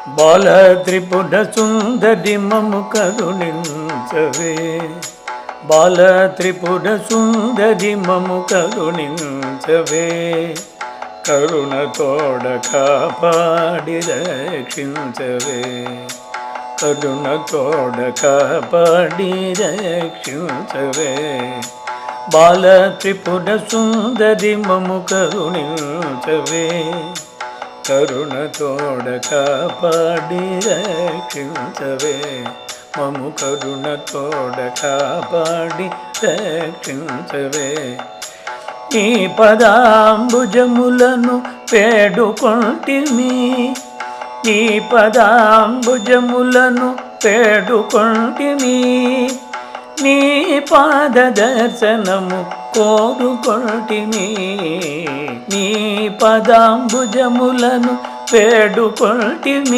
బాల త్రిపుర సుందరి మము కరుణించవే, బాల త్రిపుర సుందరి మము కరుణించవే, కరుణతోడ కాపాడి రక్షించవే, కరుణతోడ కాపాడి రక్షించవే, బాల త్రిపుర సుందరి మము కరుణించవే, కరుణతోడ కాపాడి రక్షించవే, మము కరుణతోడ కాపాడి రక్షించవే. నీ పదాంబుజములను వేడుకొంటిమి, నీ పదాంబుజములను వేడుకొంటిమి, నీ పాద దర్శనము కోరుకొంటిమి, నీ పదాంబుజములను వేడుకొంటిమి,